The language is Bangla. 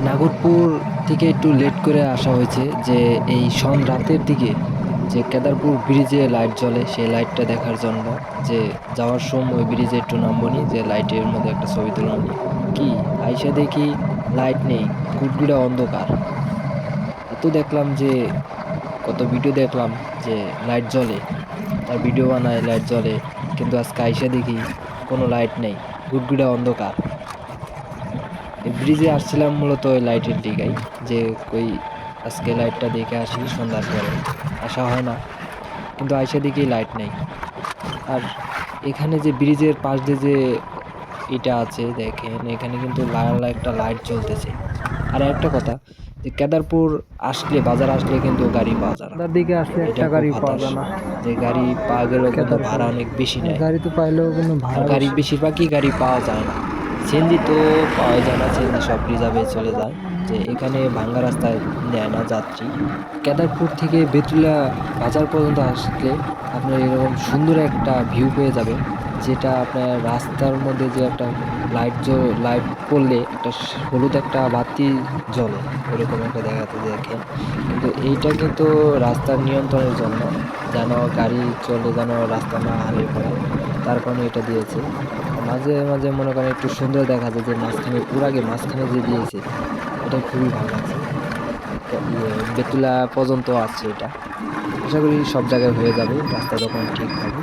নাগরপুর থেকে একটু লেট করে আসা হয়েছে যে এই রাতের দিকে যে কেদারপুর ব্রিজে লাইট জ্বলে সেই লাইটটা দেখার জন্য। যে যাওয়ার সময় ব্রিজে একটু নামবনি, যে লাইটের মধ্যে একটা ছবি তুলবনি। কি আইসা দেখি লাইট নেই, গুড়গুড়া অন্ধকার। এত দেখলাম যে কত ভিডিও দেখলাম যে লাইট জ্বলে, তার ভিডিও বানায় লাইট জ্বলে, কিন্তু আজকে আইসা দেখি কোনো লাইট নেই, গুড়গুড়া অন্ধকার। এই ব্রিজে আসছিলাম মূলত ওই লাইটের দিকেই, যে কই আজকে লাইটটা দেখে আসি, সন্ধ্যার পরে আসা হয় না, কিন্তু আইসা দেখি লাইট নেই। আর এখানে যে ব্রিজের পাশ দিয়ে যে এটা আছে দেখেন, এখানে কিন্তু লাল একটা লাইট জ্বলতেছে। আর একটা কথা, যে কেদারপুর আসলে, বাজার আসলে কিন্তু গাড়ি পাওয়া যায় না। সন্ধ্যার দিকে আসলে এটা একটা খুব গাড়ি পাওয়া হতাশ, যায় না যে গাড়ি পাওয়া গেলেও কিন্তু কেদারপুর। ভাড়া অনেক বেশি নেয়। গাড়ি তো পাইলেও কিন্তু আর ভাড়া গাড়ি বেশি। বেশিরভাগই গাড়ি পাওয়া যায় না। সিএনজি তো পাওয়া যায় না, সিএনজি সব রিজার্ভে চলে যায়। যে এখানে ভাঙ্গা রাস্তায় নেয় না যাত্রী। কেদারপুর থেকে বেতুলা বাজার পর্যন্ত আসলে আপনার এরকম সুন্দর একটা ভিউ পেয়ে যাবেন, যেটা আপনার রাস্তার মধ্যে যে একটা লাইট পড়লে একটা হলুদ একটা বাতি জ্বলে, ওরকম একটা দেখাতে দেখেন। কিন্তু এইটা কিন্তু রাস্তার নিয়ন্ত্রণের জন্য, যেন গাড়ি চলে যেন রাস্তা না হারিয়ে পড়ে, তার কারণে এটা দিয়েছে। মাঝে মাঝে মনে করেন একটু সুন্দর দেখা যায়, যে মাঝখানে পুরাগে মাঝখানে যে দিয়েছে, এটা খুবই ভালো লাগছে। বেতুলা পর্যন্ত আছে এটা। আশা করি সব জায়গায় হয়ে যাবে রাস্তা যখন ঠিক হবে।